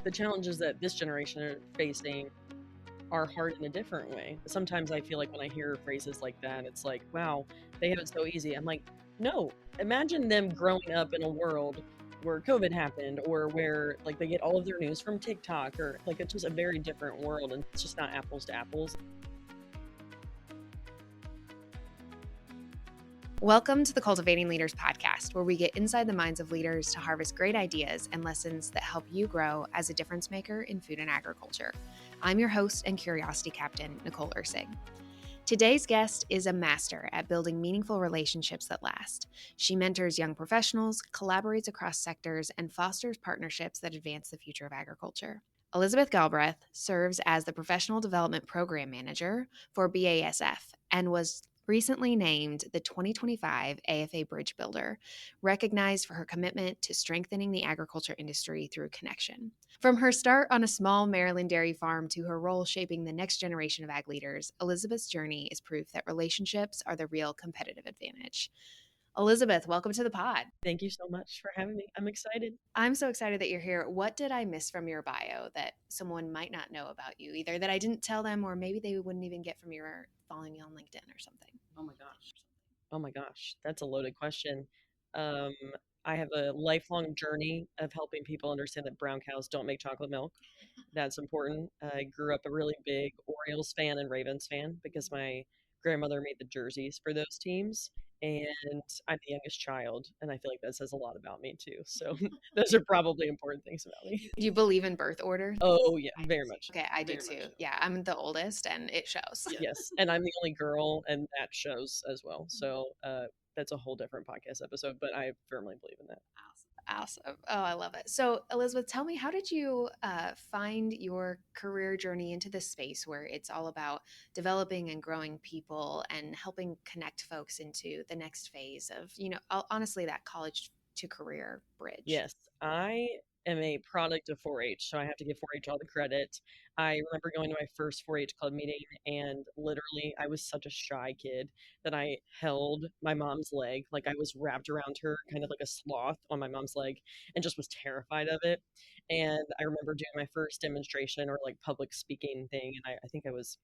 the challenges that this generation are facing are hard in a different way. Sometimes I feel like when I hear phrases like that, it's like, wow, they have it so easy. I'm like, no, imagine them growing up in a world where COVID happened, or where like they get all of their news from TikTok, or like it's just a very different world, and it's just not apples to apples. Welcome to the Cultivating Leaders Podcast, where we get inside the minds of leaders to harvest great ideas and lessons that help you grow as a difference maker in food and agriculture. I'm your host and curiosity captain, Nicole Ursig. Today's guest is a master at building meaningful relationships that last. She mentors young professionals, collaborates across sectors, and fosters partnerships that advance the future of agriculture. Elizabeth Galbraith serves as the Professional Development Program Manager for BASF and was recently named the 2025 AFA Bridge Builder, recognized for her commitment to strengthening the agriculture industry through connection. From her start on a small Maryland dairy farm to her role shaping the next generation of ag leaders, Elizabeth's journey is proof that relationships are the real competitive advantage. Elizabeth, welcome to the pod. Thank you so much for having me. I'm excited. I'm so excited that you're here. What did I miss from your bio that someone might not know about you, either that I didn't tell them or maybe they wouldn't even get from your following you on LinkedIn or something? Oh my gosh, that's a loaded question. Um, I have a lifelong journey of helping people understand that brown cows don't make chocolate milk. That's important. I grew up a really big Orioles fan and Ravens fan because my grandmother made the jerseys for those teams. And I'm the youngest child, and I feel like that says a lot about me too. So those are probably important things about me. Do you believe in birth order? Oh yeah, very much. Okay, I do too. Yeah, I'm the oldest and it shows. Yes, and I'm the only girl, and that shows as well. So that's a whole different podcast episode, but I firmly believe in that. Awesome. Oh, I love it. So, Elizabeth, tell me, how did you find your career journey into this space where it's all about developing and growing people and helping connect folks into the next phase of, honestly, that college to career bridge? Yes, I am a product of 4-H, so I have to give 4-H all the credit. I remember going to my first 4-H club meeting, and literally, I was such a shy kid that I held my mom's leg, like I was wrapped around her, kind of like a sloth on my mom's leg, and just was terrified of it. And I remember doing my first demonstration or like public speaking thing, and I think I was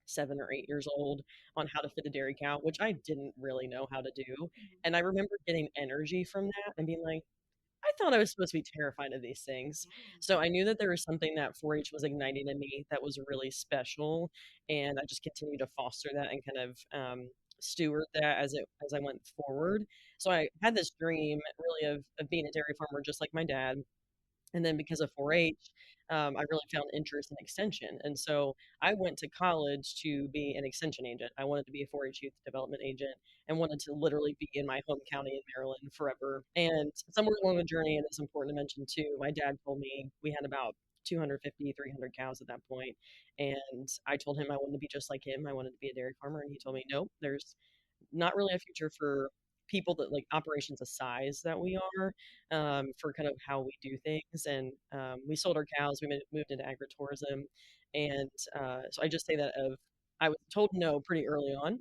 7 or 8 years old, on how to fit a dairy cow, which I didn't really know how to do. And I remember getting energy from that and being like, I thought I was supposed to be terrified of these things. So I knew that there was something that 4-H was igniting in me that was really special, and I just continued to foster that and kind of steward that as I went forward. So I had this dream really of being a dairy farmer just like my dad, and then because of 4-H, I really found interest in extension. And so I went to college to be an extension agent. I wanted to be a 4-H youth development agent and wanted to literally be in my home county in Maryland forever. And somewhere along the journey, and it's important to mention too, my dad told me we had about 250, 300 cows at that point. And I told him I wanted to be just like him. I wanted to be a dairy farmer. And he told me, no, there's not really a future for people that like operations the size that we are, for kind of how we do things. And we sold our cows, we moved into agritourism. And so I just say that of, I was told no pretty early on.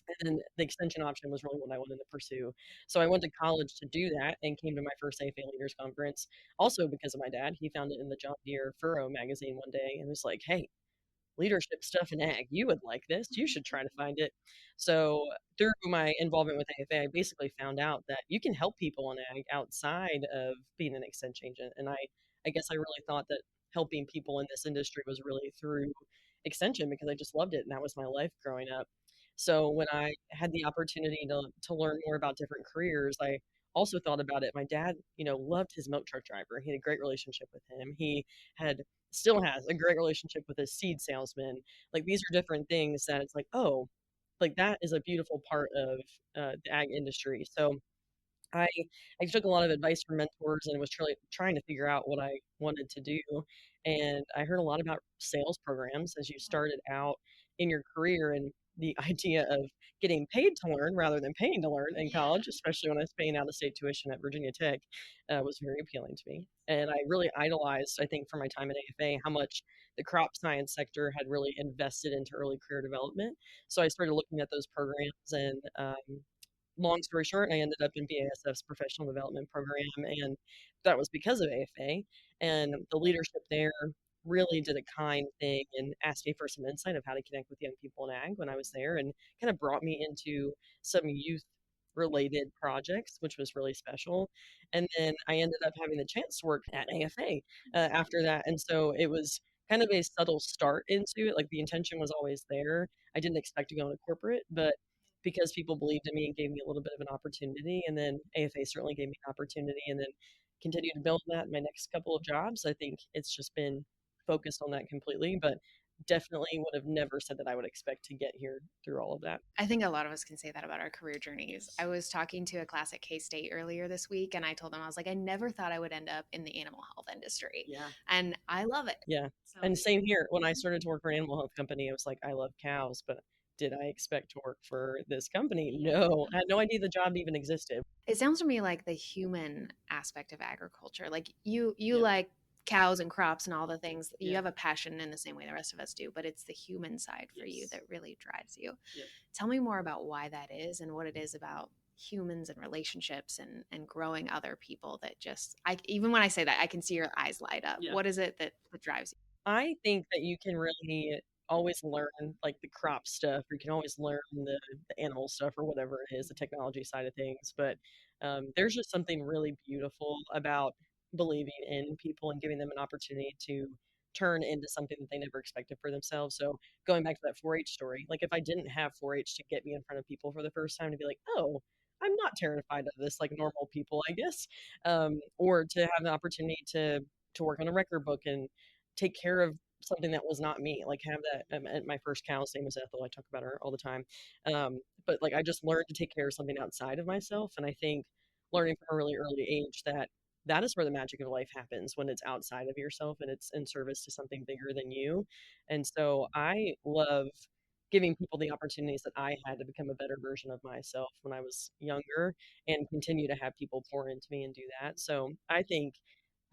And then the extension option was really what I wanted to pursue. So I went to college to do that and came to my first AFA Leaders Conference also because of my dad. He found it in the John Deere Furrow magazine one day and was like, hey, leadership stuff in ag. You would like this. You should try to find it. So through my involvement with AFA, I basically found out that you can help people in ag outside of being an extension agent. And I guess I really thought that helping people in this industry was really through extension because I just loved it. And that was my life growing up. So when I had the opportunity to learn more about different careers, I also thought about it. My dad, loved his milk truck driver. He had a great relationship with him. He had still has a great relationship with his seed salesman. Like these are different things that it's like, oh, like that is a beautiful part of the ag industry. So I I took a lot of advice from mentors and was trying to figure out what I wanted to do. And I heard a lot about sales programs as you started out in your career, and the idea of getting paid to learn rather than paying to learn in college, especially when I was paying out of state tuition at Virginia Tech, was very appealing to me. And I really idolized, I think, for my time at AFA, how much the crop science sector had really invested into early career development. So I started looking at those programs and long story short, I ended up in BASF's professional development program, and that was because of AFA. And the leadership there really did a kind thing and asked me for some insight of how to connect with young people in ag when I was there, and kind of brought me into some youth related projects, which was really special. And then I ended up having the chance to work at AFA after that. And so it was kind of a subtle start into it. Like the intention was always there. I didn't expect to go into corporate, but because people believed in me and gave me a little bit of an opportunity, and then AFA certainly gave me an opportunity, and then continue to build that in my next couple of jobs. I think it's just been focused on that completely, but definitely would have never said that I would expect to get here through all of that. I think a lot of us can say that about our career journeys. I was talking to a class at K-State earlier this week, and I told them, I was like, I never thought I would end up in the animal health industry. Yeah. And I love it. Yeah. So, And same here. When I started to work for an animal health company, I was like, I love cows, but did I expect to work for this company? No. I had no idea the job even existed. it sounds to me like the human aspect of agriculture. Like you Yeah. like cows and crops and all the things. You Yeah. have a passion in the same way the rest of us do, but it's the human side for you Yes. that really drives you. Yeah. Tell me more about why that is and what it is about humans and relationships and growing other people that just even when I say that, I can see your eyes light up. Yeah. What is it that drives you? I think that you can really always learn like the crop stuff, or you can always learn the animal stuff or whatever it is, the technology side of things. But there's just something really beautiful about believing in people and giving them an opportunity to turn into something that they never expected for themselves. So going back to that 4-H story, like if I didn't have 4-H to get me in front of people for the first time to be like, oh, I'm not terrified of this like normal people, I guess, or to have the opportunity to work on a record book and take care of something that was not me. Like have that. My first cow's name was Ethel. I talk about her all the time. But like I just learned to take care of something outside of myself, and I think learning from a really early age that that is where the magic of life happens when it's outside of yourself and it's in service to something bigger than you. And so I love giving people the opportunities that I had to become a better version of myself when I was younger and continue to have people pour into me and do that. So I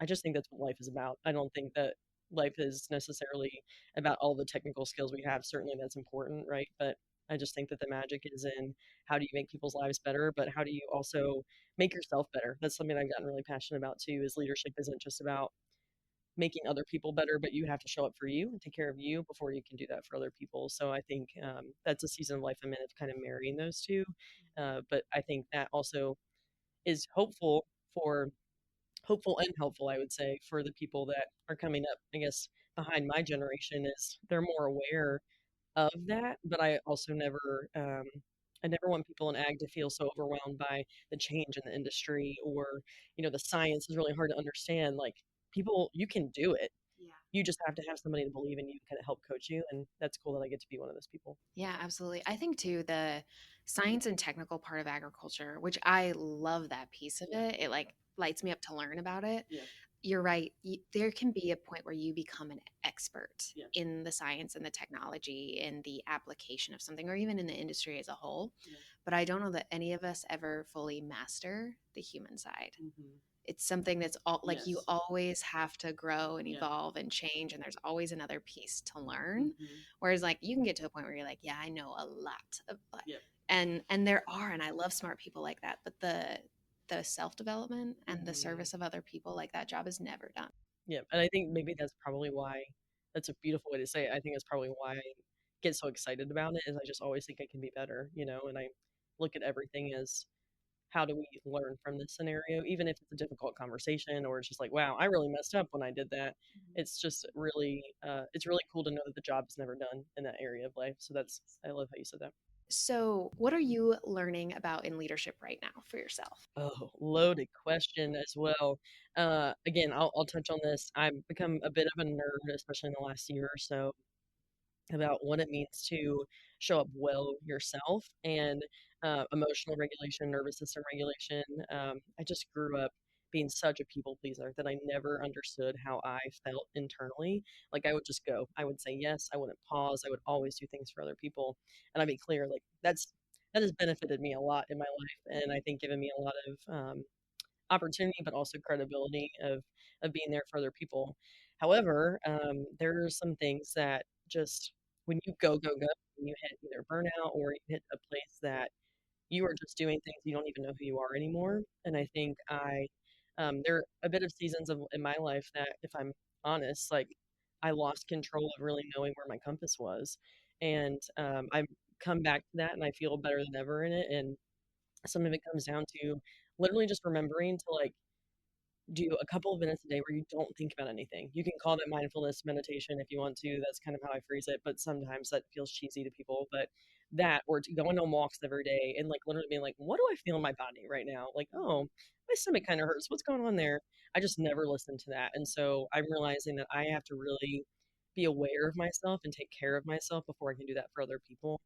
just think that's what life is about. I don't think that life is necessarily about all the technical skills we have. Certainly that's important, right? But I just think that the magic is in how do you make people's lives better, but how do you also make yourself better? That's something I've gotten really passionate about too, is leadership isn't just about making other people better, but you have to show up for you and take care of you before you can do that for other people. So I think that's a season of life I'm in, of kind of marrying those two. But I think that also is hopeful and helpful, I would say, for the people that are coming up, I guess, behind my generation is they're more aware of that. But I never want people in ag to feel so overwhelmed by the change in the industry, or, the science is really hard to understand. Like people, you can do it. Yeah. You just have to have somebody to believe in you, kind of help coach you. And that's cool that I get to be one of those people. Yeah, absolutely. I think too the science and technical part of agriculture, which I love that piece of it. It like lights me up to learn about it. Yeah. You're right. There can be a point where you become an expert Yeah. in the science and the technology and the application of something, or even in the industry as a whole. Yeah. But I don't know that any of us ever fully master the human side. Mm-hmm. It's something that's all like Yes. you always have to grow and Yeah. evolve and change, and there's always another piece to learn. Mm-hmm. Whereas like you can get to a point where you're like, yeah, I know a lot of Yeah. and there are, and I love smart people like that, but the self-development and the service of other people, like that job is never done. Yeah, and I think maybe that's probably why that's a beautiful way to say it. I think that's probably why I get so excited about it, is I just always think I can be better, and I look at everything as how do we learn from this scenario, even if it's a difficult conversation or it's just like, wow, I really messed up when I did that. It's just it's really cool to know that the job is never done in that area of life. So I love how you said that. So, what are you learning about in leadership right now for yourself? Oh, loaded question as well. Again, I'll touch on this. I've become a bit of a nerd, especially in the last year or so, about what it means to show up well yourself and emotional regulation, nervous system regulation. I just grew up being such a people pleaser that I never understood how I felt internally. Like I would just go, I would say yes, I wouldn't pause, I would always do things for other people. And I'd be clear, like that has benefited me a lot in my life, and I think given me a lot of opportunity, but also credibility of being there for other people. However, there are some things that just when you go, when you hit either burnout or you hit a place that you are just doing things you don't even know who you are anymore. And I think there are a bit of seasons in my life that, if I'm honest, like I lost control of really knowing where my compass was. And I've come back to that and I feel better than ever in it. And some of it comes down to literally just remembering to like do a couple of minutes a day where you don't think about anything. You can call that mindfulness meditation if you want to. That's kind of how I phrase it, but sometimes that feels cheesy to people. But that, or to going on walks every day and like literally being like, what do I feel in my body right now? Like, oh, my stomach kind of hurts. What's going on there? I just never listened to that. And so I'm realizing that I have to really be aware of myself and take care of myself before I can do that for other people.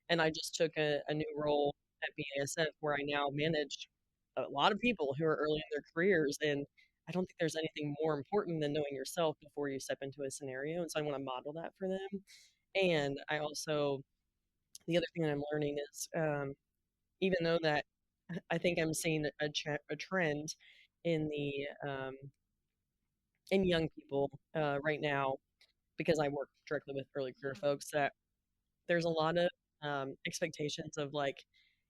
And I just took a new role at BASF where I now manage a lot of people who are early in their careers. And I don't think there's anything more important than knowing yourself before you step into a scenario. And so I want to model that for them. And I also, the other thing that I'm learning is, even though that I think I'm seeing a trend in in young people right now, because I work directly with early career folks, that there's a lot of expectations of like,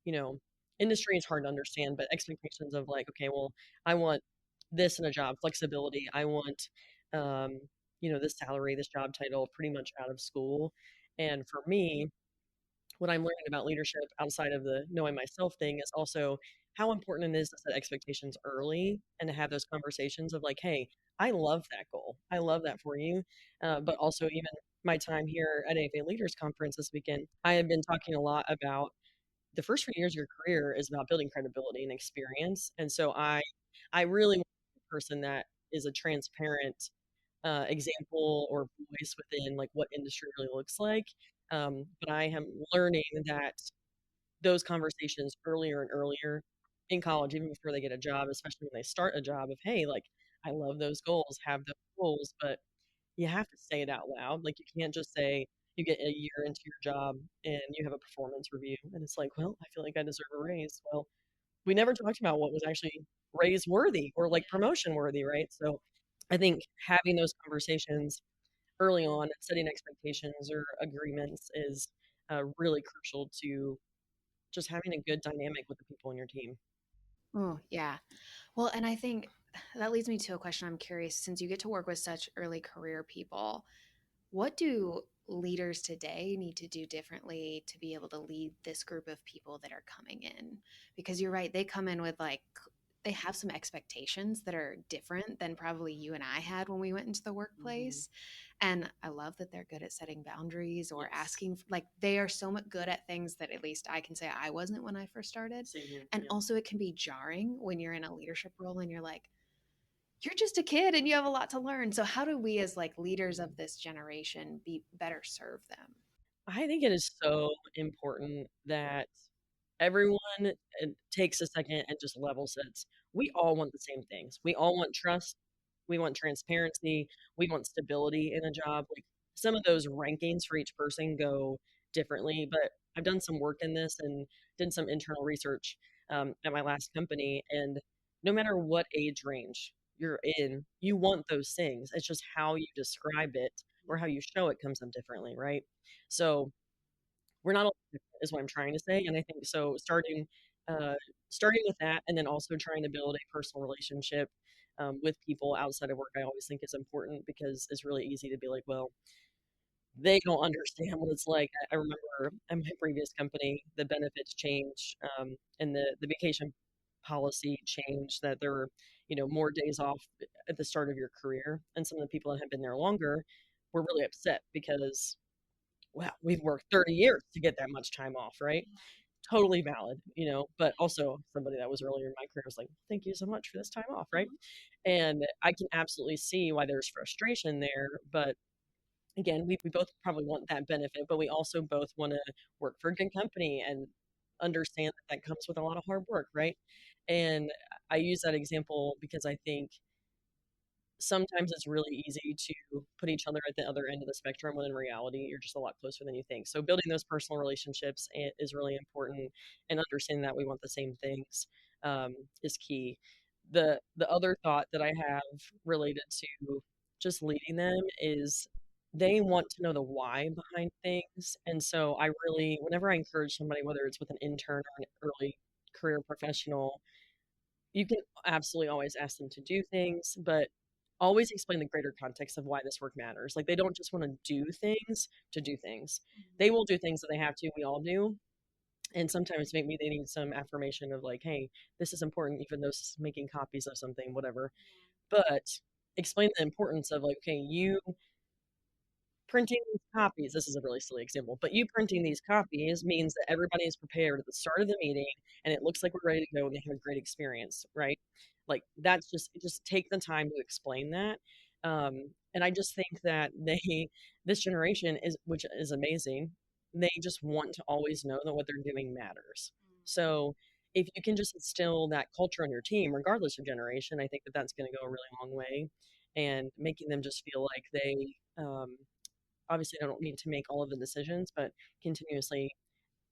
you know, industry is hard to understand, but expectations of like, okay, well, I want this in a job, flexibility. I want, um, this salary, this job title, pretty much out of school. And for me, what I'm learning about leadership outside of the knowing myself thing is also how important it is to set expectations early and to have those conversations of like, hey, I love that goal. I love that for you. But also, even my time here at AFA Leaders Conference this weekend, I have been talking a lot about the first few years of your career is about building credibility and experience. And so I really want to be a person that is a transparent example or voice within like what industry really looks like. But I am learning that those conversations earlier and earlier in college, even before they get a job, especially when they start a job, of hey, like I love those goals, have those goals, but you have to say it out loud. Like you can't just say you get a year into your job and you have a performance review and it's like, well, I feel like I deserve a raise. Well, we never talked about what was actually raise worthy or like promotion worthy, right? So I think having those conversations early on, setting expectations or agreements is really crucial to just having a good dynamic with the people in your team. Oh, yeah. Well, and I think that leads me to a question I'm curious, since you get to work with such early career people, what do leaders today need to do differently to be able to lead this group of people that are coming in? Because you're right, they come in with like, they have some expectations that are different than probably you and I had when we went into the Mm-hmm. workplace. And I love that they're good at setting boundaries or Yes. asking, like, they are so much good at things that at least I can say I wasn't when I first started. Same here. And Yeah. also, it can be jarring when you're in a leadership role and you're like, you're just a kid and you have a lot to learn. So how do we as like leaders of this generation be better serve them? I think it is so important that everyone takes a second and just level sets. We all want the same things. We all want trust. We want transparency. We want stability in a job. Like some of those rankings for each person go differently, but I've done some work in this and did some internal research at my last company. And no matter what age range you're in, you want those things. It's just how you describe it or how you show it comes up differently, right? So we're not all different is what I'm trying to say. And I think so uh, starting with that and then also trying to build a personal relationship with people outside of work, I always think is important because it's really easy to be like, well, they don't understand what it's like. I remember at my previous company, the benefits changed and the vacation policy changed that there were, more days off at the start of your career. And some of the people that have been there longer were really upset because wow, we've worked 30 years to get that much time off, right? Totally valid, but also somebody that was earlier in my career was like, thank you so much for this time off, right? And I can absolutely see why there's frustration there. But again, we both probably want that benefit, but we also both want to work for a good company and understand that that comes with a lot of hard work, right? And I use that example because I think sometimes it's really easy to put each other at the other end of the spectrum when in reality you're just a lot closer than you think. So building those personal relationships is really important, and understanding that we want the same things is key. The other thought that I have related to just leading them is they want to know the why behind things. And so I really, whenever I encourage somebody, whether it's with an intern or an early career professional, you can absolutely always ask them to do things, but always explain the greater context of why this work matters. Like they don't just want to do things to do things. They will do things that they have to. We all do. And sometimes maybe they need some affirmation of like, hey, this is important, even though this is making copies of something, whatever. But explain the importance of like, okay, you printing these copies, this is a really silly example, but you printing these copies means that everybody is prepared at the start of the meeting and it looks like we're ready to go and they have a great experience, right? Like that's just take the time to explain that. And I just think that this generation is, which is amazing, they just want to always know that what they're doing matters. So if you can just instill that culture on your team, regardless of generation, I think that that's going to go a really long way and making them just feel like they, obviously I don't need to make all of the decisions, but continuously,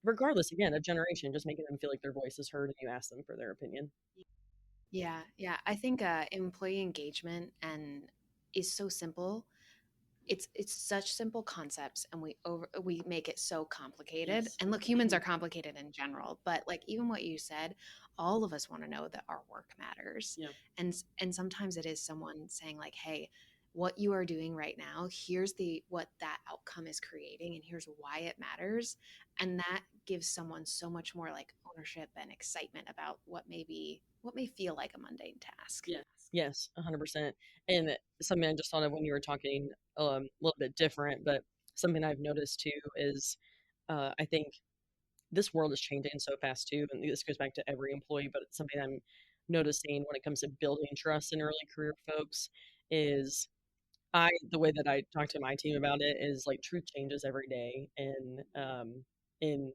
regardless again of generation, just making them feel like their voice is heard and you ask them for their opinion. Yeah, yeah. I think employee engagement and is so simple. It's such simple concepts, and we make it so complicated. Yes. And look, humans are complicated in general, but like even what you said, all of us want to know that our work matters. Yeah. And sometimes it is someone saying like, "Hey, what you are doing right now, here's the what that outcome is creating and here's why it matters." And that gives someone so much more like ownership and excitement about what may feel like a mundane task. Yes. Yes, 100%. And something I just thought of when you were talking, a little bit different, but something I've noticed too is I think this world is changing so fast too. And this goes back to every employee, but it's something I'm noticing when it comes to building trust in early career folks is the way that I talk to my team about it is like truth changes every day in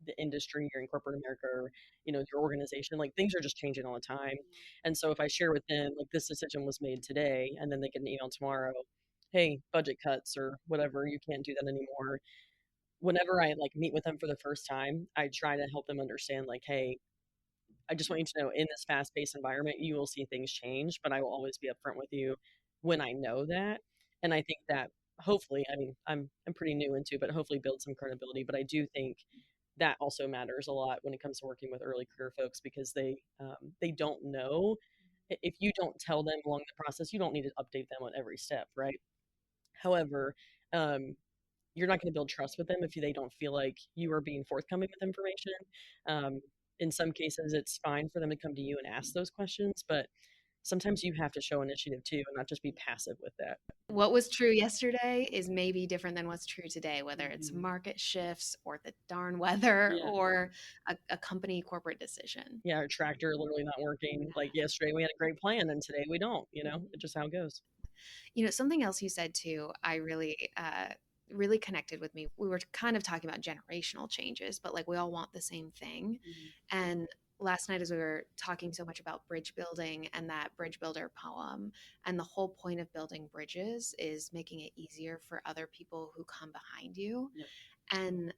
the industry or in corporate America or, your organization, like things are just changing all the time. And so if I share with them, like this decision was made today, and then they get an email tomorrow, hey, budget cuts or whatever, you can't do that anymore. Whenever I like meet with them for the first time, I try to help them understand like, hey, I just want you to know in this fast paced environment, you will see things change, but I will always be upfront with you when I know that. And I think that hopefully, I mean, I'm pretty new into it, but hopefully build some credibility. But I do think that also matters a lot when it comes to working with early career folks because they don't know. If you don't tell them along the process, you don't need to update them on every step, right? However, um, you're not going to build trust with them if they don't feel like you are being forthcoming with information. Um, in some cases, it's fine for them to come to you and ask those questions, but sometimes you have to show initiative too and not just be passive with that. What was true yesterday is maybe different than what's true today, whether it's market shifts or the darn weather or a company corporate decision. Yeah, our tractor literally not working. Like yesterday, we had a great plan, and today we don't. It's just how it goes. Something else you said too, I really connected with me. We were kind of talking about generational changes, but like we all want the same thing. And last night, as we were talking so much about bridge building and that bridge builder poem, and the whole point of building bridges is making it easier for other people who come behind you. And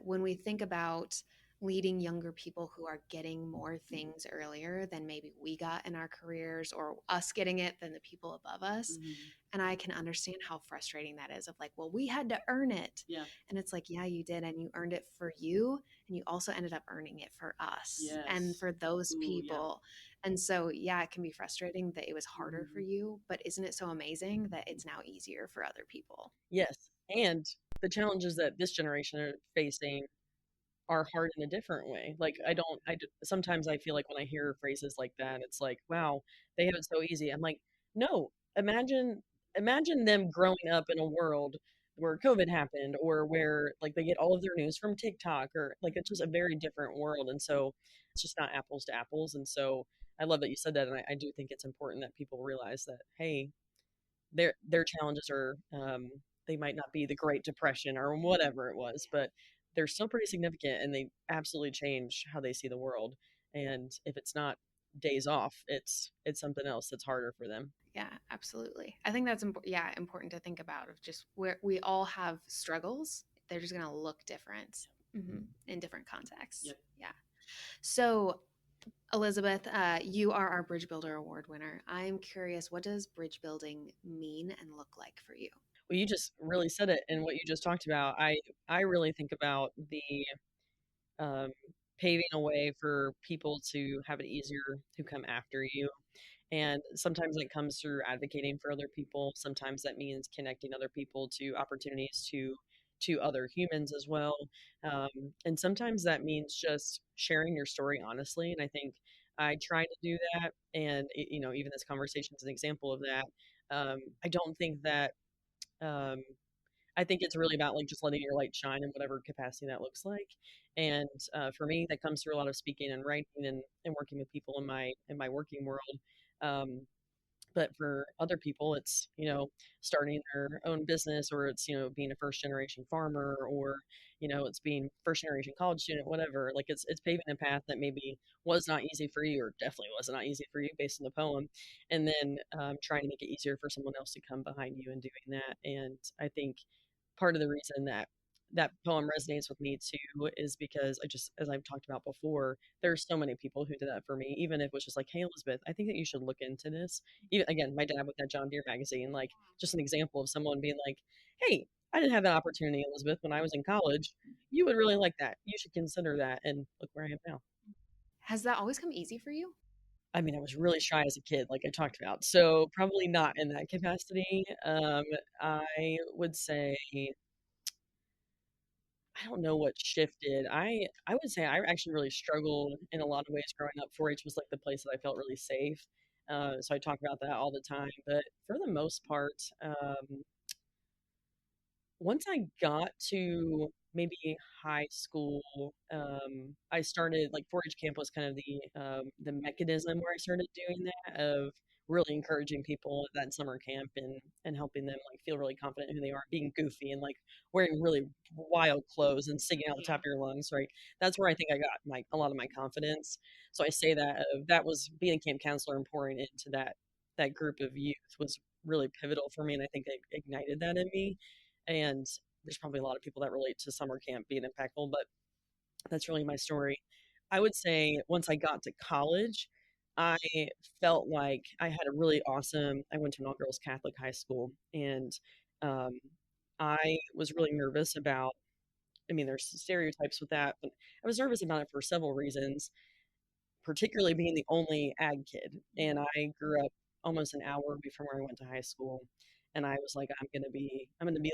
when we think about leading younger people who are getting more things earlier than maybe we got in our careers or us getting it than the people above us. And I can understand how frustrating that is of like, well, we had to earn it. And it's like, yeah, you did. And you earned it for you. And you also ended up earning it for us and for those people. And so, yeah, it can be frustrating that it was harder for you, but isn't it so amazing that it's now easier for other people? Yes. And the challenges that this generation are facing are hard in a different way. Like sometimes I feel like when I hear phrases like that, it's like, wow, they have it so easy. I'm like, no, imagine them growing up in a world where COVID happened or where like they get all of their news from TikTok or like it's just a very different world. And so it's just not apples to apples. And so I love that you said that. And I do think it's important that people realize that, hey, their challenges are they might not be the Great Depression or whatever it was, but they're still pretty significant and they absolutely change how they see the world. And if it's not days off, it's something else that's harder for them. Yeah, absolutely. I think that's important to think about of just where we all have struggles. They're just going to look different in different contexts. Yeah. So Elizabeth, you are our Bridge Builder Award winner. I'm curious, what does bridge building mean and look like for you? you just really said it, and what you just talked about. I really think about the um, paving a way for people to have it easier who come after you. And sometimes it comes through advocating for other people. Sometimes that means connecting other people to opportunities to other humans as well. Um, and sometimes that means just sharing your story honestly. And I think I try to do that. And even this conversation is an example of that. I don't think that. Um, I think it's really about like just letting your light shine in whatever capacity that looks like. And for me, that comes through a lot of speaking and writing and working with people in my working world. Um, but for other people, it's starting their own business, or it's being a first generation farmer, or it's being first generation college student, whatever. Like it's paving a path that maybe was not easy for you, or definitely was not easy for you based on the poem, and then trying to make it easier for someone else to come behind you and doing that. And I think part of the reason that that poem resonates with me too is because I just, as I've talked about before, there's so many people who did that for me. Even if it was just like, hey, Elizabeth, I think that you should look into this. Even again, my dad with that John Deere magazine, like just an example of someone being like, hey, I didn't have that opportunity, Elizabeth, when I was in college. You would really like that. You should consider that. And look where I am now. Has that always come easy for you? I mean, I was really shy as a kid, like I talked about. So probably not in that capacity. I would say I don't know what shifted. I would say I actually really struggled in a lot of ways growing up. 4-H was like the place that I felt really safe. So I talk about that all the time. But for the most part, once I got to maybe high school, I started like 4-H camp was kind of the mechanism where I started doing that of really encouraging people at that summer camp and helping them like feel really confident in who they are, being goofy and like wearing really wild clothes and singing out the top of your lungs, right? That's where I think I got like a lot of my confidence. So I say that that was being a camp counselor and pouring into that group of youth was really pivotal for me, and I think it ignited that in me. And there's probably a lot of people that relate to summer camp being impactful, but that's really my story. I would say once I got to college, I felt like I had a really awesome. I went to an all girls Catholic high school, and um, I was really nervous about. I mean, there's stereotypes with that, but I was nervous about it for several reasons, particularly being the only ag kid. And I grew up almost an hour away from where I went to high school. And I was like, I'm gonna be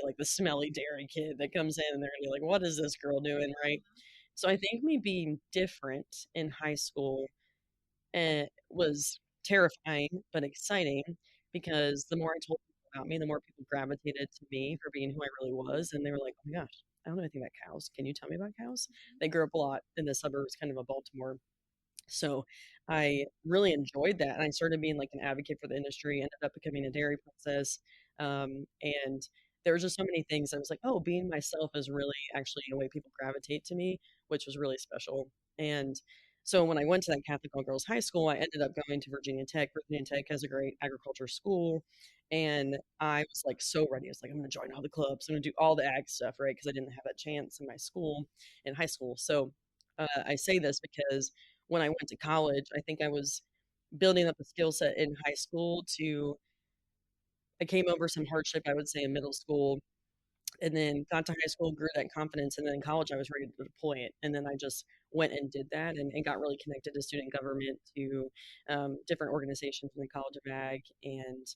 like the smelly dairy kid that comes in and they're gonna be like, what is this girl doing? Right. So I think me being different in high school was terrifying but exciting, because the more I told people about me, the more people gravitated to me for being who I really was. And they were like, oh my gosh, I don't know anything about cows. Can you tell me about cows? They grew up a lot in the suburbs, kind of of Baltimore, so I really enjoyed that. And I started being like an advocate for the industry, ended up becoming a dairy princess. And there were just so many things. I was like, oh, being myself is really actually a way people gravitate to me, which was really special. And so when I went to that Catholic all girls high school, I ended up going to Virginia Tech. Virginia Tech has a great agriculture school. And I was like so ready. I was like, I'm going to join all the clubs. I'm going to do all the ag stuff, right? Because I didn't have that chance in my school, in high school. So I say this because when I went to college, I think I was building up a skill set in high school to, I came over some hardship, I would say, in middle school, and then got to high school, grew that confidence, and then in college, I was ready to deploy it. And then I just went and did that and got really connected to student government, to different organizations in the College of Ag, and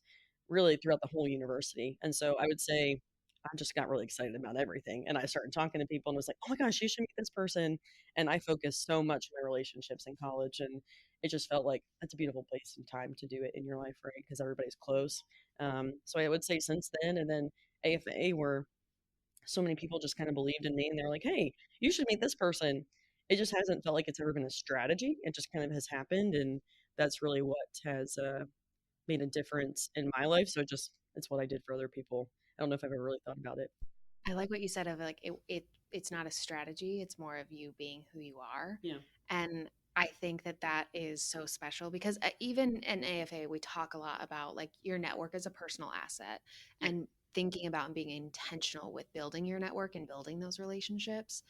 really throughout the whole university. And so I would say, I just got really excited about everything. And I started talking to people and was like, oh my gosh, you should meet this person. And I focused so much on my relationships in college. And it just felt like that's a beautiful place and time to do it in your life, right? Because everybody's close. So I would say since then, and then AFA, where so many people just kind of believed in me and they're like, hey, you should meet this person. It just hasn't felt like it's ever been a strategy. It just kind of has happened. And that's really what has made a difference in my life. So it's what I did for other people. I don't know if I've ever really thought about it. I like what you said of like it's not a strategy, it's more of you being who you are. Yeah. And I think that that is so special because even in AFA we talk a lot about like your network as a personal asset and thinking about and being intentional with building your network and building those relationships.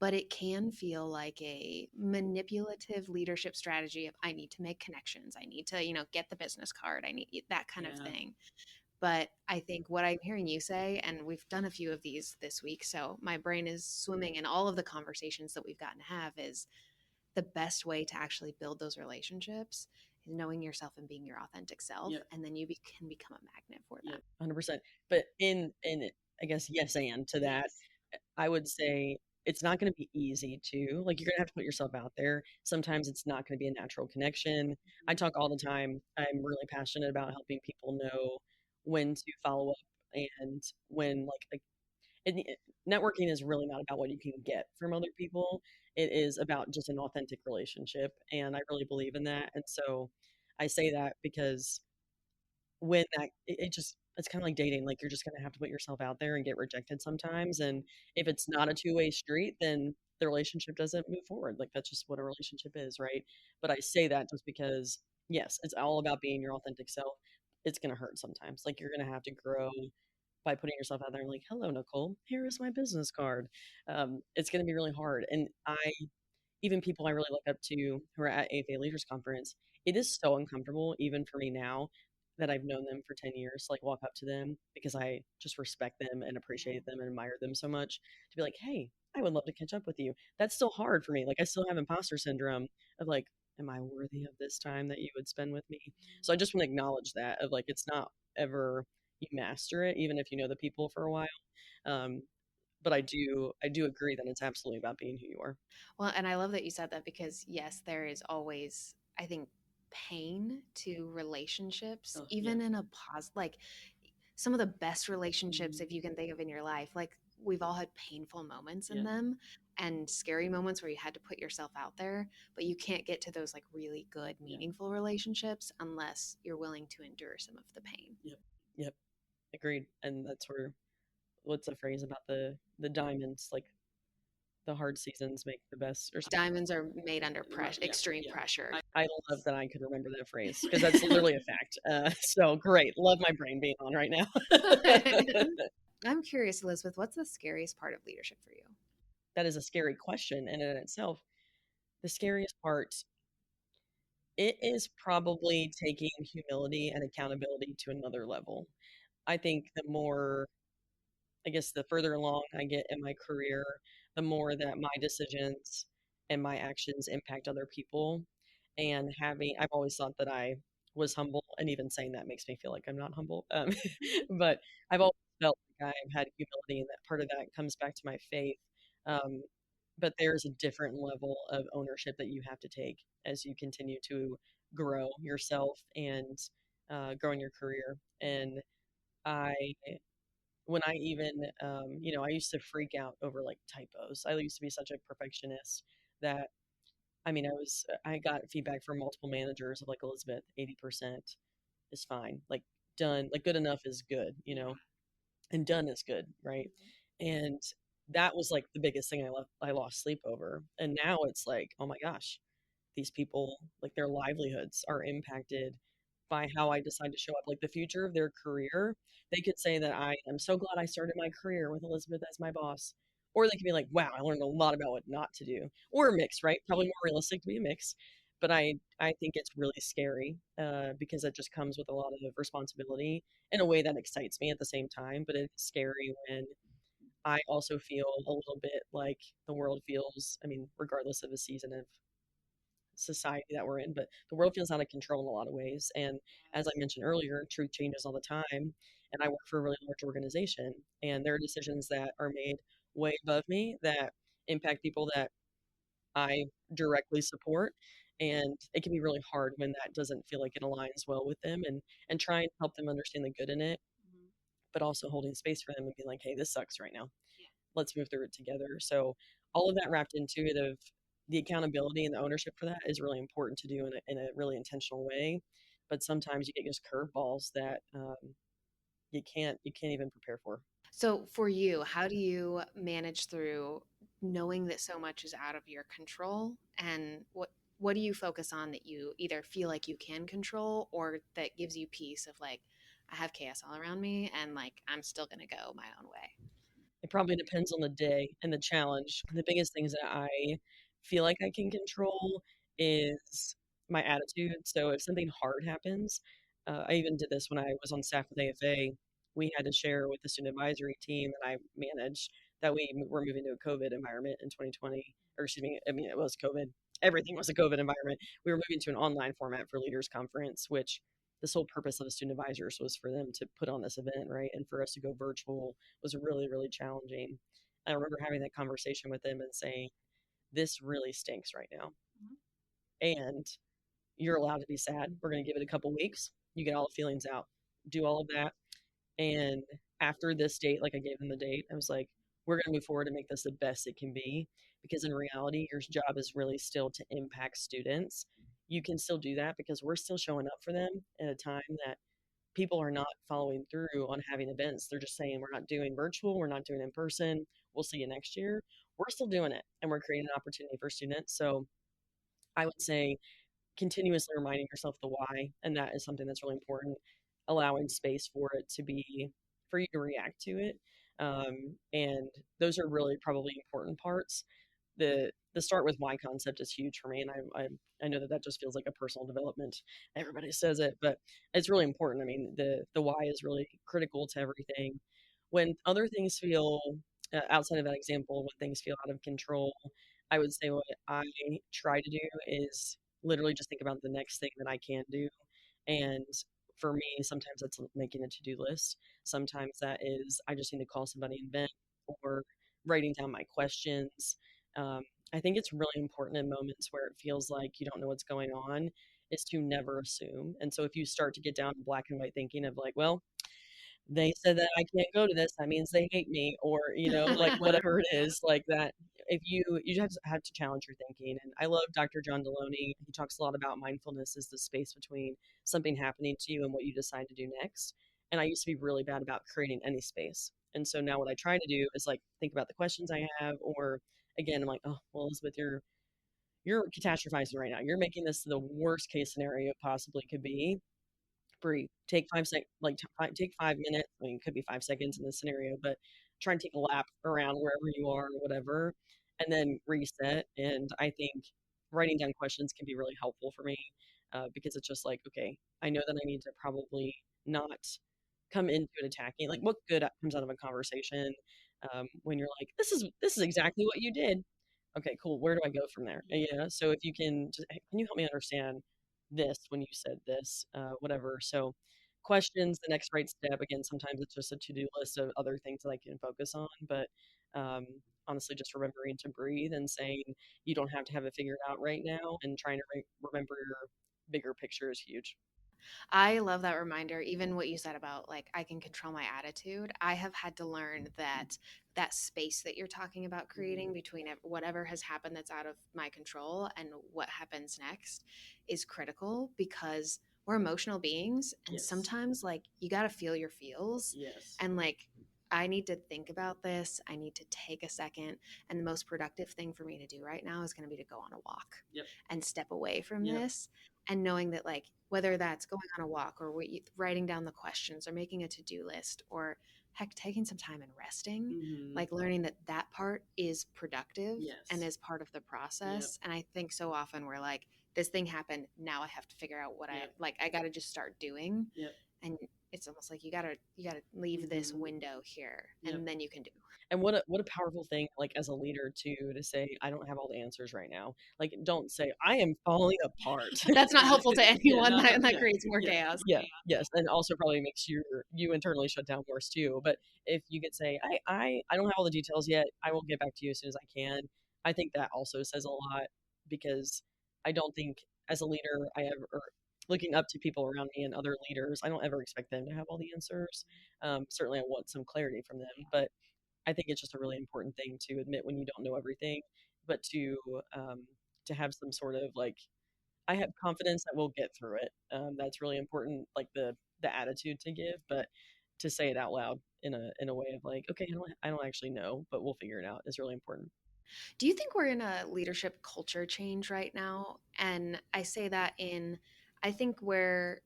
But it can feel like a manipulative leadership strategy of I need to make connections, I need to, get the business card, I need that kind of thing. But I think what I'm hearing you say, and we've done a few of these this week, so my brain is swimming in all of the conversations that we've gotten to have, is the best way to actually build those relationships is knowing yourself and being your authentic self. Yeah. And then you can become a magnet for Yeah, that. 100%. But I guess, yes, and to that, I would say it's not going to be easy to, like, you're going to have to put yourself out there. Sometimes it's not going to be a natural connection. I talk all the time. I'm really passionate about helping people know when to follow up and when, networking is really not about what you can get from other people. It is about just an authentic relationship. And I really believe in that. And so I say that because when it's kind of like dating, like, you're just going to have to put yourself out there and get rejected sometimes, and if it's not a two-way street, then the relationship doesn't move forward. Like, that's just what a relationship is, right? But I say that just because, yes, it's all about being your authentic self. It's going to hurt sometimes. Like, you're going to have to grow by putting yourself out there and, like, hello, Nicole, here is my business card. It's going to be really hard. And even people I really look up to who are at AFA Leaders Conference, it is so uncomfortable, even for me now that I've known them for 10 years, to, like, walk up to them because I just respect them and appreciate them and admire them so much, to be like, hey, I would love to catch up with you. That's still hard for me. Like, I still have imposter syndrome of, like, am I worthy of this time that you would spend with me? So I just want to acknowledge that, of, like, it's not ever you master it, even if you know the people for a while. Um, but I do agree that it's absolutely about being who you are. Well, and I love that you said that because, yes, there is always, I think, pain to relationships, Oh, yeah. even in a like some of the best relationships, Mhm. if you can think of in your life, like we've all had painful moments in Yeah. them and scary moments where you had to put yourself out there, but you can't get to those like really good, Yeah. meaningful relationships unless you're willing to endure some of the pain. Yep. Yep. Agreed. And that's where, what's the phrase about the diamonds, like, the hard seasons make the best, or something. Diamonds are made under Right. pressure, Yeah. extreme Yeah. pressure. I love that I could remember that phrase because that's literally a fact. So great. Love my brain being on right now. I'm curious, Elizabeth, what's the scariest part of leadership for you? That is a scary question in and itself. The scariest part, it is probably taking humility and accountability to another level. I think the more, I guess, the further along I get in my career, the more that my decisions and my actions impact other people. And I've always thought that I was humble, and even saying that makes me feel like I'm not humble. But I've always felt like I've had humility, and that part of that comes back to my faith. Um, but there's a different level of ownership that you have to take as you continue to grow yourself and grow in your career. And I when I even, I used to freak out over, like, typos. I used to be such a perfectionist that, I mean, I got feedback from multiple managers of, like, Elizabeth, 80% is fine. Like, done, like, good enough is good, and done is good, right? And that was, like, the biggest thing I lost sleep over. And now it's like, oh my gosh, these people, like, their livelihoods are impacted by how I decide to show up. Like, the future of their career, they could say that I am so glad I started my career with Elizabeth as my boss. Or they could be like, wow, I learned a lot about what not to do. Or a mix, right? Probably more realistic to be a mix. But I think it's really scary because it just comes with a lot of responsibility in a way that excites me at the same time. But it's scary when I also feel a little bit like the world feels, I mean, regardless of the season of society that we're in, but the world feels out of control in a lot of ways. And as I mentioned earlier, truth changes all the time. And I work for a really large organization, and there are decisions that are made way above me that impact people that I directly support. And it can be really hard when that doesn't feel like it aligns well with them, and try and help them understand the good in it, but also holding space for them and being like, hey, this sucks right now, let's move through it together. So all of that wrapped into it, of the accountability and the ownership for that, is really important to do in a really intentional way. But sometimes you get just curveballs that you can't even prepare for. So, for you, how do you manage through knowing that so much is out of your control? And what do you focus on that you either feel like you can control or that gives you peace of like, I have chaos all around me and like I'm still going to go my own way? It probably depends on the day and the challenge. The biggest things that I feel like I can control is my attitude. So if something hard happens, I even did this when I was on staff with AFA. We had to share with the student advisory team that I managed that we were moving to a COVID environment in 2020, or excuse me, I mean, it was COVID. Everything was a COVID environment. We were moving to an online format for Leaders Conference, which the sole purpose of the student advisors was for them to put on this event, right? And for us to go virtual was really, really challenging. I remember having that conversation with them and saying, this really stinks right now. And you're allowed to be sad. We're going to give it a couple weeks. You get all the feelings out, do all of that. And after this date, like I gave them the date, I was like, we're going to move forward and make this the best it can be. Because in reality, your job is really still to impact students. You can still do that because we're still showing up for them at a time that people are not following through on having events. They're just saying, we're not doing virtual, we're not doing in person. We'll see you next year. We're still doing it and we're creating an opportunity for students. So I would say continuously reminding yourself the why, and that is something that's really important. Allowing space for it to be for you to react to it, and those are really probably important parts. The start with why concept is huge for me, and I know that that just feels like a personal development. Everybody says it, but it's really important. I mean, the why is really critical to everything. When other things feel outside of that example, when things feel out of control, I would say what I try to do is literally just think about the next thing that I can do. And for me, sometimes that's making a to-do list. Sometimes that is I just need to call somebody and vent or writing down my questions. Um, I think it's really important in moments where it feels like you don't know what's going on is to never assume. And so if you start to get down to black and white thinking of like, well, they said that I can't go to this, that means they hate me, or like whatever it is, like that. If you just have to challenge your thinking. And I love Dr. John Deloney. He talks a lot about mindfulness is the space between something happening to you and what you decide to do next. And I used to be really bad about creating any space. And so now what I try to do is like think about the questions I have, or again, I'm like, oh well, Elizabeth, you're catastrophizing right now. You're making this the worst case scenario it possibly could be. Breathe. Take 5 sec, like take 5 minutes. I mean, it could be 5 seconds in this scenario, but try and take a lap around wherever you are or whatever, and then reset. And I think writing down questions can be really helpful for me because it's just like, okay, I know that I need to probably not come into it attacking. Like, what good comes out of a conversation when you're like, this is exactly what you did. Okay, cool. Where do I go from there? Yeah. So if you can just, hey, can you help me understand this when you said this, whatever. So questions, the next right step. Again, sometimes it's just a to-do list of other things that I can focus on, but um, honestly, just remembering to breathe and saying you don't have to have it figured out right now, and trying to remember your bigger picture is huge. I love that reminder. Even what you said about like I can control my attitude. I have had to learn that that space that you're talking about creating between whatever has happened that's out of my control and what happens next is critical because we're emotional beings and Yes. sometimes like you got to feel your feels Yes. and like I need to think about this. I need to take a second. And the most productive thing for me to do right now is going to be to go on a walk and step away from this and knowing that like whether that's going on a walk or writing down the questions or making a to-do list or heck taking some time and resting, like learning that that part is productive and is part of the process. And I think so often we're like, this thing happened, now I have to figure out what I got to just start doing. And it's almost like you gotta leave this window here and then you can do. And what a powerful thing, like as a leader too, to say I don't have all the answers right now. Like, don't say I am falling apart. That's not helpful to anyone. That creates more chaos. Yes, and also probably makes you internally shut down worse too. But if you could say I don't have all the details yet, I will get back to you as soon as I can. I think that also says a lot because I don't think as a leader I ever or looking up to people around me and other leaders, I don't ever expect them to have all the answers. Certainly, I want some clarity from them, but I think it's just a really important thing to admit when you don't know everything, but to have some sort of like I have confidence that we'll get through it. That's really important, like the attitude to give, but to say it out loud in a way of like, okay, I don't actually know, but we'll figure it out is really important. Do you think we're in a leadership culture change right now? And I say that I think where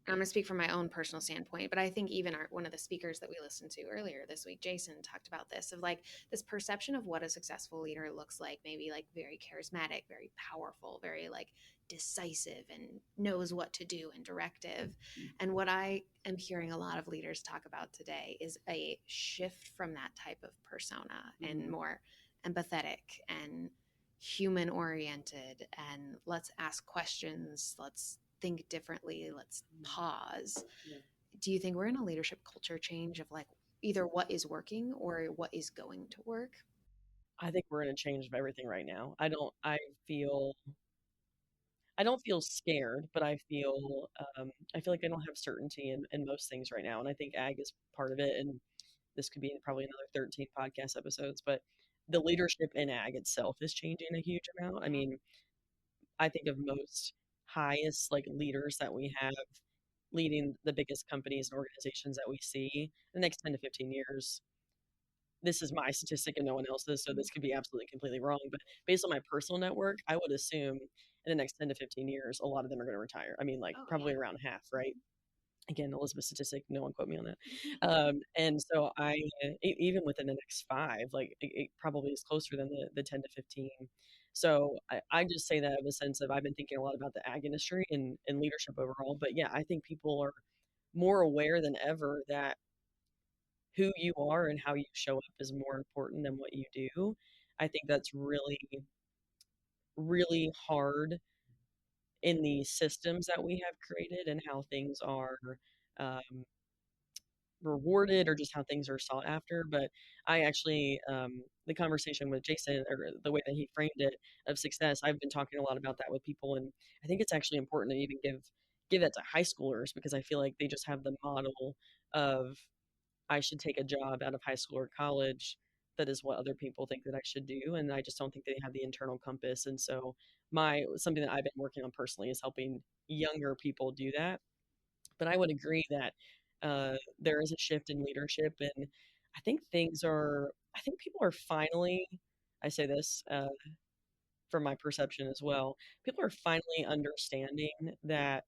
I'm going to speak from my own personal standpoint, but I think even one of the speakers that we listened to earlier this week, Jason, talked about this, of like this perception of what a successful leader looks like, maybe like very charismatic, very powerful, very like decisive and knows what to do and directive. And what I am hearing a lot of leaders talk about today is a shift from that type of persona and more empathetic and human oriented, and let's ask questions, let's think differently, let's pause. Do you think we're in a leadership culture change of like either what is working or what is going to work? I think we're in a change of everything right now. I don't feel scared, but I feel like I don't have certainty in most things right now. And I think ag is part of it. And this could be probably another 13 podcast episodes, but the leadership in ag itself is changing a huge amount. I mean, I think of most highest like leaders that we have leading the biggest companies and organizations that we see in the next 10 to 15 years. This is my statistic and no one else's, so this could be absolutely completely wrong. But based on my personal network, I would assume in the next 10 to 15 years, a lot of them are going to retire. I mean, like probably around half, right? Again, Elizabeth statistic, no one quote me on that. And so even within the next 5, like it probably is closer than the 10 to 15. So I just say that in the sense of I've been thinking a lot about the ag industry and leadership overall. But yeah, I think people are more aware than ever that who you are and how you show up is more important than what you do. I think that's really, really hard in the systems that we have created and how things are um, rewarded or just how things are sought after. But I actually, the conversation with Jason or the way that he framed it of success, I've been talking a lot about that with people, and I think it's actually important to even give that to high schoolers because I feel like they just have the model of I should take a job out of high school or college that is what other people think that I should do, and I just don't think they have the internal compass. And so my something that I've been working on personally is helping younger people do that. But I would agree that there is a shift in leadership, and I think people are finally, I say this from my perception as well, people are finally understanding that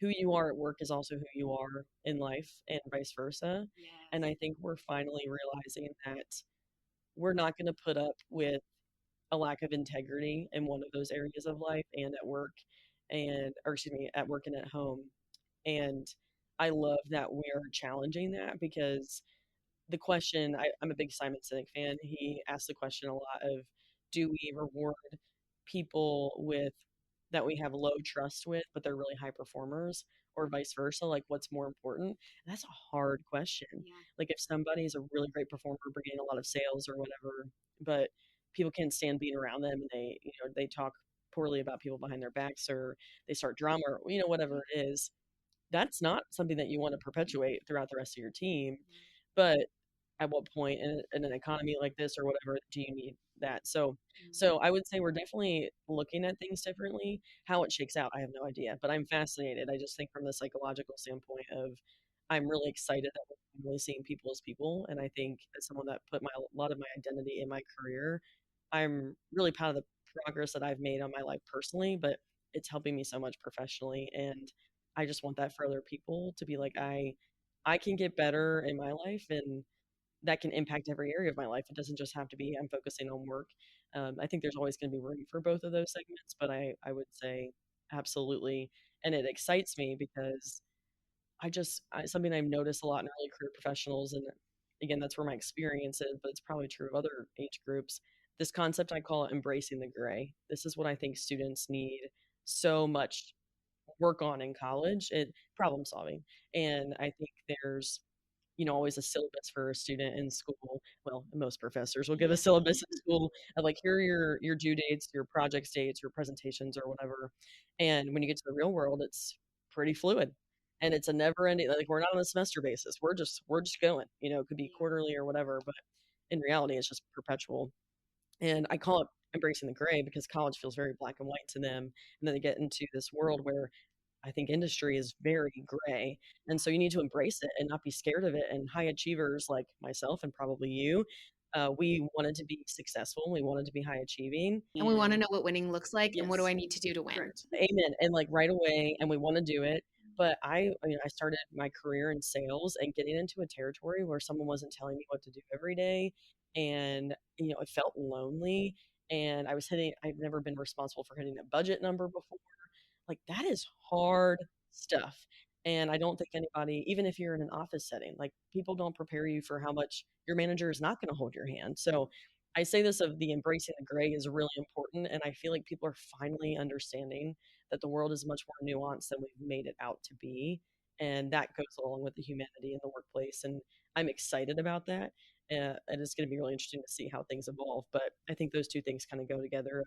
who you are at work is also who you are in life and vice versa. And I think we're finally realizing that we're not going to put up with a lack of integrity in one of those areas of life and at work or excuse me, at work and at home. And I love that we are challenging that because the question I'm a big Simon Sinek fan. He asked the question a lot of do we reward people with that we have low trust with, but they're really high performers, or vice versa? Like, what's more important? And that's a hard question. Like, if somebody's a really great performer, bringing a lot of sales or whatever, but people can't stand being around them, and they talk poorly about people behind their backs, or they start drama, or whatever it is, that's not something that you want to perpetuate throughout the rest of your team. But at what point in an economy like this or whatever do you need that? So I would say we're definitely looking at things differently. How it shakes out, I have no idea, but I'm fascinated. I just think from the psychological standpoint of I'm really excited that we're really seeing people as people. And I think as someone that put a lot of my identity in my career, I'm really proud of the progress that I've made on my life personally, but it's helping me so much professionally. And I just want that for other people to be like, I can get better in my life, and that can impact every area of my life. It doesn't just have to be I'm focusing on work. I think there's always going to be room for both of those segments, but I would say absolutely. And it excites me because something I've noticed a lot in early career professionals, and again, that's where my experience is, but it's probably true of other age groups. This concept I call it embracing the gray. This is what I think students need so much work on in college. Problem solving, and I think there's always a syllabus for a student in school. Well, most professors will give a syllabus in school of like, here are your due dates, your project dates, your presentations, or whatever. And when you get to the real world, it's pretty fluid, and it's a never ending. Like, we're not on a semester basis. We're just going. It could be quarterly or whatever, but in reality, it's just perpetual. And I call it embracing the gray because college feels very black and white to them, and then they get into this world where I think industry is very gray. And so you need to embrace it and not be scared of it. And high achievers like myself and probably you, we wanted to be successful. We wanted to be high achieving. And we want to know what winning looks like and what do Yes, I need to do to win? correct. Amen. And like right away, and we want to do it. But I started my career in sales and getting into a territory where someone wasn't telling me what to do every day. And, it felt lonely. And I've never been responsible for hitting a budget number before. Like, that is hard stuff. And I don't think anybody, even if you're in an office setting, like, people don't prepare you for how much your manager is not going to hold your hand. So I say this of the embracing the gray is really important. And I feel like people are finally understanding that the world is much more nuanced than we've made it out to be. And that goes along with the humanity in the workplace. And I'm excited about that. And it's going to be really interesting to see how things evolve. But I think those two things kind of go together.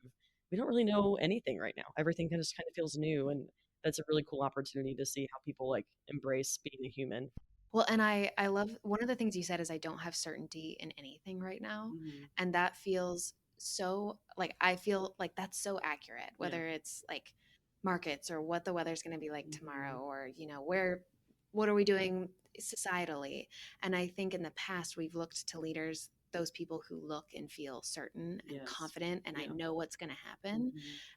We don't really know anything right now. Everything just kind of feels new. And that's a really cool opportunity to see how people like embrace being a human. Well, and I love one of the things you said is I don't have certainty in anything right now. And that feels so like I feel like that's so accurate, whether it's like markets or what the weather's going to be like tomorrow or, what are we doing societally? And I think in the past we've looked to leaders, those people who look and feel certain and confident and I know what's going to happen.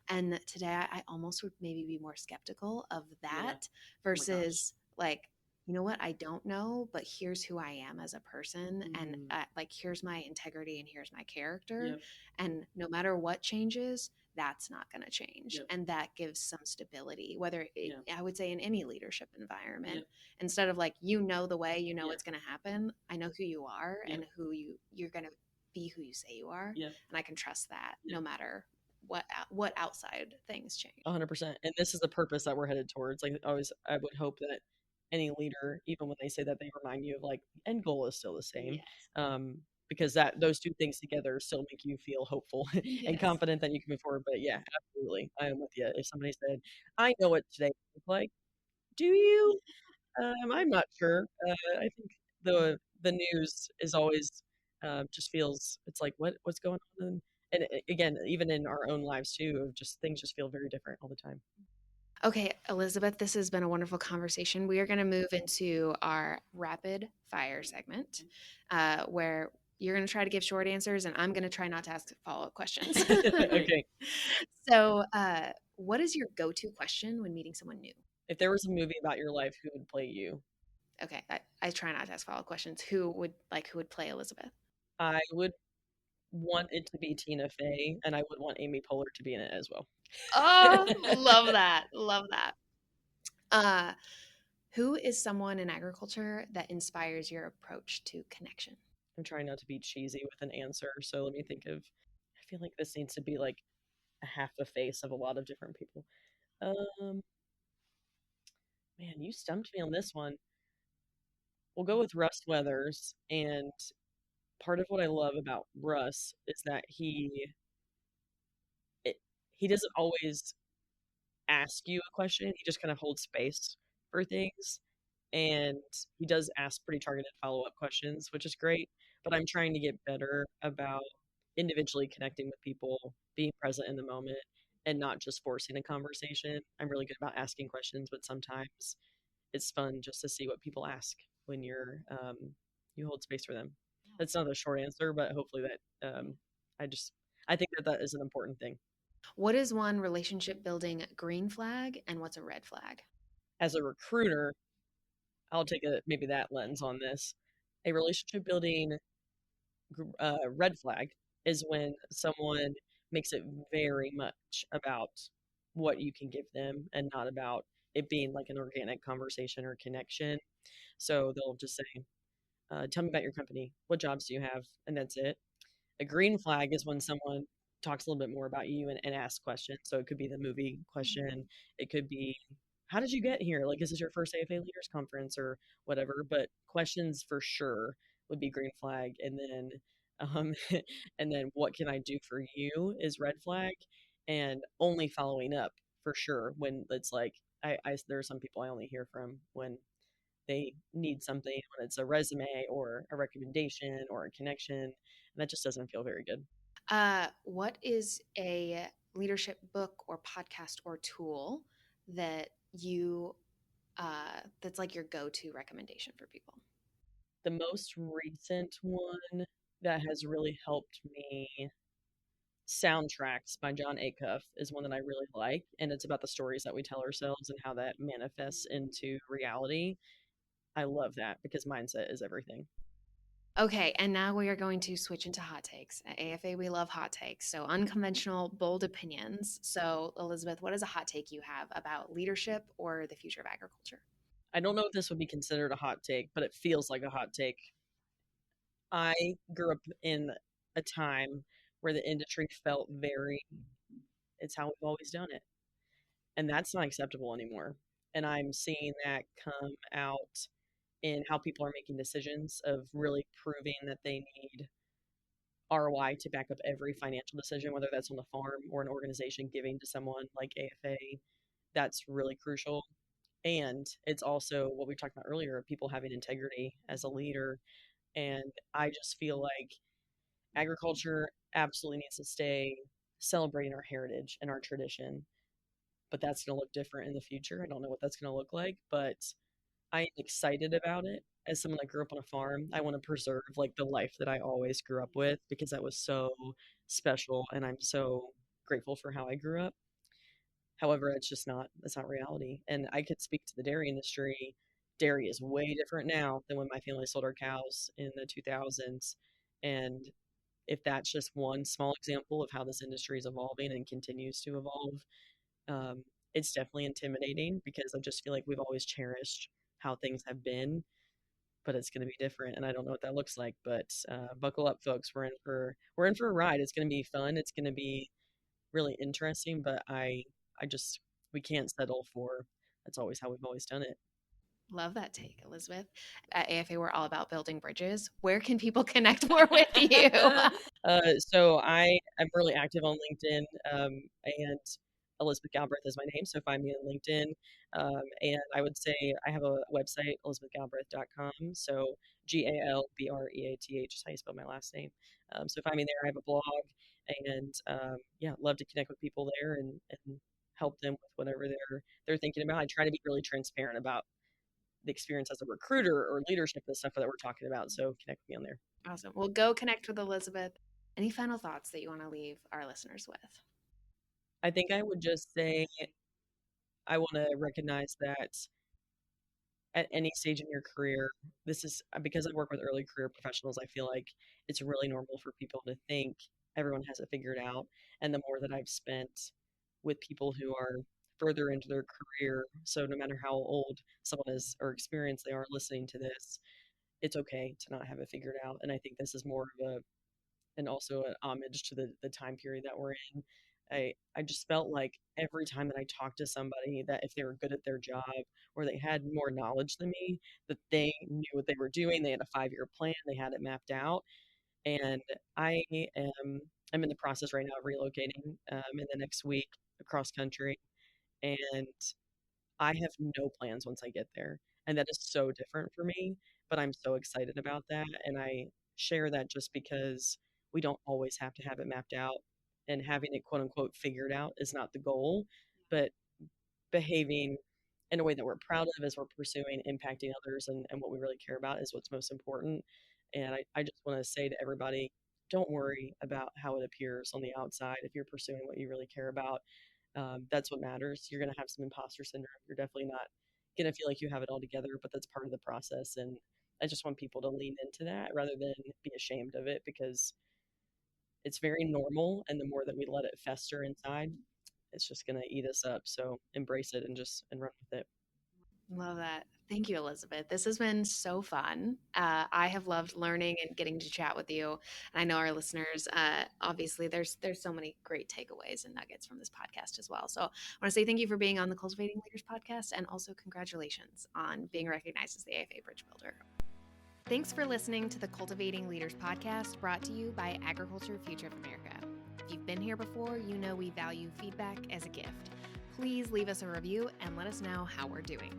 And today I almost would maybe be more skeptical of that versus like, you know what, I don't know, but here's who I am as a person. And like, here's my integrity and here's my character. And no matter what changes, that's not going to change. And that gives some stability, I would say in any leadership environment, instead of like, the way, what's going to happen. I know who you are and who you're going to be who you say you are. And I can trust that no matter what outside things change. 100%. And this is the purpose that we're headed towards. Like, I would hope that any leader, even when they say that, they remind you of like the end goal is still the same. Because those two things together still make you feel hopeful and confident that you can move forward. But yeah, absolutely, I am with you. If somebody said, "I know what today looks like," do you? I'm not sure. I think the news is always just feels it's like what's going on, and again, even in our own lives too, of just things just feel very different all the time. Okay, Elizabeth, this has been a wonderful conversation. We are going to move into our rapid fire segment where you're going to try to give short answers and I'm going to try not to ask follow-up questions. Okay. So, what is your go-to question when meeting someone new? If there was a movie about your life, who would play you? Okay, I try not to ask follow-up questions. Who would play Elizabeth? I would want it to be Tina Fey, and I would want Amy Poehler to be in it as well. Oh, love that. Love that. Who is someone in agriculture that inspires your approach to connection? I'm trying not to be cheesy with an answer, so let me think of. I feel like this needs to be like a half a face of a lot of different people. Man, you stumped me on this one. We'll go with Russ Weathers, and part of what I love about Russ is that it, he doesn't always ask you a question. He just kind of holds space for things, and he does ask pretty targeted follow-up questions, which is great. But I'm trying to get better about individually connecting with people, being present in the moment, and not just forcing a conversation. I'm really good about asking questions, but sometimes it's fun just to see what people ask when you hold space for them. That's not a short answer, but hopefully that I think that is an important thing. What is one relationship building green flag and what's a red flag? As a recruiter, I'll take maybe that lens on this. A relationship building red flag is when someone makes it very much about what you can give them and not about it being like an organic conversation or connection. So they'll just say, tell me about your company. What jobs do you have? And that's it. A green flag is when someone talks a little bit more about you and asks questions. So it could be the movie question. It could be, how did you get here? Like, is this your first AFA Leaders Conference or whatever? But questions for sure would be green flag. Um, and then what can I do for you is red flag. And only following up for sure when it's like, there are some people I only hear from when they need something, when it's a resume or a recommendation or a connection, and that just doesn't feel very good. What is a leadership book or podcast or tool that that's like your go-to recommendation for people? The most recent one that has really helped me Soundtracks by John Acuff is one that I really like, and it's about the stories that we tell ourselves and how that manifests into reality. I love that because mindset is everything. Okay, and now we are going to switch into hot takes. At AFA, we love hot takes, so unconventional, bold opinions. So, Elizabeth, what is a hot take you have about leadership or the future of agriculture? I don't know if this would be considered a hot take, but it feels like a hot take. I grew up in a time where the industry felt very, it's how we've always done it. And that's not acceptable anymore. And I'm seeing that come out in how people are making decisions of really proving that they need ROI to back up every financial decision, whether that's on the farm or an organization giving to someone like AFA. That's really crucial. And it's also what we talked about earlier, people having integrity as a leader. And I just feel like agriculture absolutely needs to stay celebrating our heritage and our tradition, but that's going to look different in the future. I don't know what that's going to look like, but I'm excited about it. As someone that grew up on a farm, I want to preserve like the life that I always grew up with because that was so special, and I'm so grateful for how I grew up. However, that's not reality. And I could speak to the dairy industry. Dairy is way different now than when my family sold our cows in the 2000s. And if that's just one small example of how this industry is evolving and continues to evolve, it's definitely intimidating because I just feel like we've always cherished how things have been, but it's going to be different, and I don't know what that looks like. But buckle up, folks. We're in for a ride. It's going to be fun. It's going to be really interesting. But I just we can't settle for that's always how we've always done it. Love that take, Elizabeth. At AFA, we're all about building bridges. Where can people connect more with you? So I am really active on LinkedIn, and Elizabeth Galbraith is my name. So find me on LinkedIn. And I would say I have a website, elizabethgalbraith.com. So Galbreath is how you spell my last name. So find me there. I have a blog, and yeah, love to connect with people there and help them with whatever they're thinking about. I try to be really transparent about the experience as a recruiter or leadership and stuff that we're talking about. So connect with me on there. Awesome. Well, go connect with Elizabeth. Any final thoughts that you want to leave our listeners with? I think I would just say I want to recognize that at any stage in your career, this is because I work with early career professionals. I feel like it's really normal for people to think everyone has it figured out. And the more that I've spent with people who are further into their career, so no matter how old someone is or experienced they are listening to this, it's okay to not have it figured out. And I think this is more of a and also an homage to the time period that we're in. I just felt like every time that I talked to somebody that if they were good at their job or they had more knowledge than me, that they knew what they were doing. They had a 5-year plan. They had it mapped out. And I am I'm in the process right now of relocating in the next week across country, and I have no plans once I get there. And that is so different for me, but I'm so excited about that. And I share that just because we don't always have to have it mapped out, and having it quote unquote figured out is not the goal, but behaving in a way that we're proud of as we're pursuing impacting others and what we really care about is what's most important. And I just want to say to everybody, don't worry about how it appears on the outside if you're pursuing what you really care about. That's what matters. You're going to have some imposter syndrome. You're definitely not going to feel like you have it all together, but that's part of the process. And I just want people to lean into that rather than be ashamed of it because it's very normal. And the more that we let it fester inside, it's just going to eat us up. So embrace it and run with it. Love that. Thank you, Elizabeth. This has been so fun. I have loved learning and getting to chat with you. And I know our listeners, obviously, there's so many great takeaways and nuggets from this podcast as well. So I want to say thank you for being on the Cultivating Leaders podcast, and also congratulations on being recognized as the AFA Bridge Builder. Thanks for listening to the Cultivating Leaders podcast, brought to you by Agriculture Future of America. If you've been here before, you know we value feedback as a gift. Please leave us a review and let us know how we're doing.